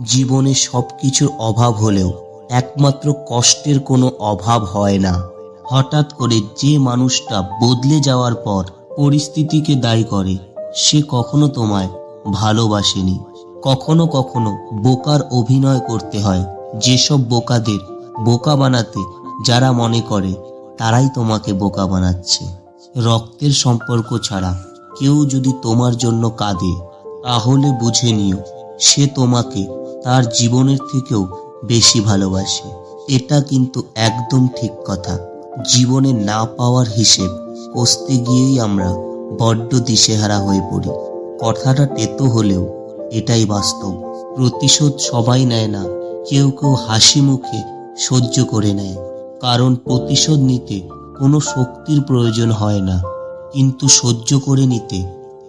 জীবনে সবকিছুর অভাব হলেও একমাত্র কষ্টের কোনো অভাব হয় না। হঠাৎ করে যে মানুষটা বদলে যাওয়ার পর পরিস্থিতিকে দায়ী করে, সে কখনো তোমায় ভালোবাসেনি। কখনো কখনো বোকার অভিনয় করতে হয়। যেসব বোকাদের বোকা বানাতে যারা মনে করে, তারাই তোমাকে বোকা বানাচ্ছে। রক্তের সম্পর্ক ছাড়া কেউ যদি তোমার জন্য কাঁদে, তাহলে বুঝে নিও সে তোমাকে তার জীবনের থেকেও বেশি ভালোবাসে। এটা কিন্তু একদম ঠিক কথা। জীবনে না পাওয়ার হিসেব কষতে গিয়েই আমরা বড্ড দিশেহারা হয়ে পড়ি। কথাটা তেতো হলেও এটাই বাস্তব। প্রতিশোধ সবাই নেয় না, কেউ কেউ হাসি মুখে সহ্য করে নেয়। কারণ প্রতিশোধ নিতে কোনো শক্তির প্রয়োজন হয় না, কিন্তু সহ্য করে নিতে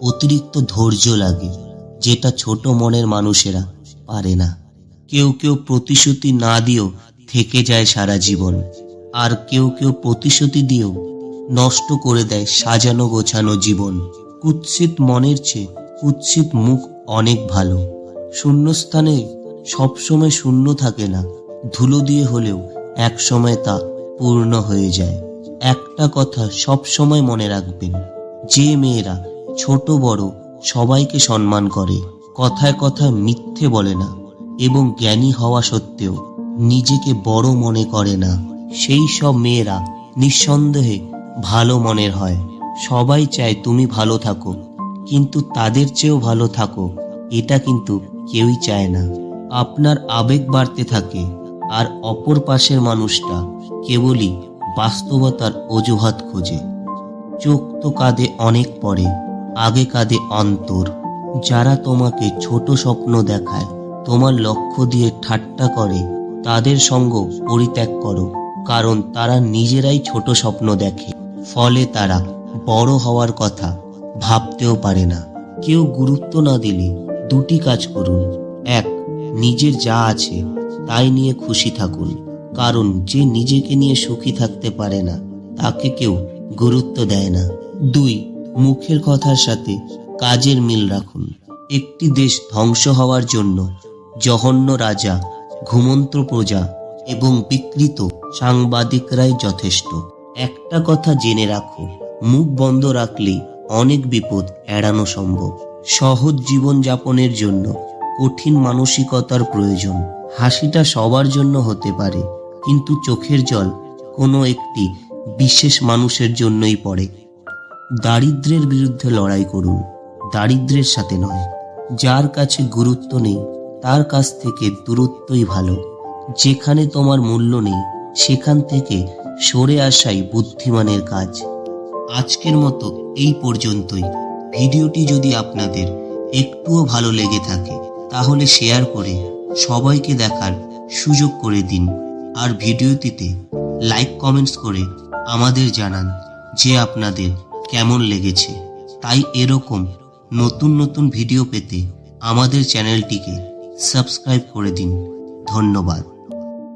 অতিরিক্ত ধৈর্য লাগে, যেটা ছোট মনের মানুষেরা পারে না। কেউ কেউ প্রতিশ্রুতি না দিয়েও থেকে যায় সারা জীবন, আর কেউ কেউ প্রতিশ্রুতি দিয়েও নষ্ট করে দেয় সাজানো গোছানো জীবন। কুৎসিত মনের চেয়ে কুৎসিত মুখ অনেক ভালো। শূন্যস্থানে সবসময় শূন্য থাকে না, ধুলো দিয়ে হলেও একসময় তা পূর্ণ হয়ে যায়। একটা কথা সব সময় মনে রাখবেন, যে মেয়েরা ছোট বড় সবাইকে সম্মান করে, কথায় কথায় মিথ্যে বলে না এবং জ্ঞানী হওয়া সত্ত্বেও নিজেকে বড় মনে করে না, সেই সব মেয়েরা নিঃসন্দেহে ভালো মনের হয়। সবাই চায় তুমি ভালো থাকো, কিন্তু তাদের চেয়েও ভালো থাকো এটা কিন্তু কেউই চায় না। আপনার আবেগ বাড়তে থাকে, আর অপর পাশের মানুষটা কেবলই বাস্তবতার অজুহাত খোঁজে। চোখ তো কাঁদে অনেক পরে, আগে কাঁদে অন্তর। যারা তোমাকে ছোট স্বপ্ন দেখায়, তোমার লক্ষ্য দিয়ে ঠাট্টা করে, তাদের সঙ্গ পরিত্যাগ করো। কারণ তারা নিজেরাই ছোট স্বপ্ন দেখে, ফলে তারা বড় হওয়ার কথা ভাবতেও পারে না। কেউ গুরুত্ব না দিলে দুটি কাজ করুন। এক, নিজের যা আছে তাই নিয়ে খুশি থাকুন, কারণ যে নিজেকে নিয়ে সুখী থাকতে পারে না, তাকে কেউ গুরুত্ব দেয় না। দুই, মুখের কথার সাথে কাজের মিল রাখুন। একটি দেশ ধ্বংস হওয়ার জন্য জঘন্য রাজা, ঘুমন্ত প্রজা এবং বিকৃত সাংবাদিকরাই যথেষ্ট। একটা কথা জেনে রাখো, মুখ বন্ধ রাখলে অনেক বিপদ এড়ানো সম্ভব। সহজ জীবন যাপনের জন্য কঠিন মানসিকতার প্রয়োজন। হাসিটা সবার জন্য হতে পারে, কিন্তু চোখের জল কোনো একটি বিশেষ মানুষের জন্যই পড়ে। দারিদ্র্যের বিরুদ্ধে লড়াই করুন, দারিদ্র্যের সাথে নয়। যার কাছে গুরুত্ব নেই তার কাছ থেকে দূরত্বই ভালো। যেখানে তোমার মূল্য নেই সেখান থেকে সরে আসাই বুদ্ধিমানের কাজ। আজকের মতো এই পর্যন্তই। ভিডিওটি যদি আপনাদের একটুও ভালো লেগে থাকে, তাহলে শেয়ার করে সবাইকে দেখার সুযোগ করে দিন। আর ভিডিওটিতে লাইক কমেন্টস করে আমাদের জানান যে আপনাদের কেমন লেগেছে। তাই এরকম নতুন নতুন ভিডিও পেতে আমাদের চ্যানেলটিকে সাবস্ক্রাইব করে দিন। ধন্যবাদ।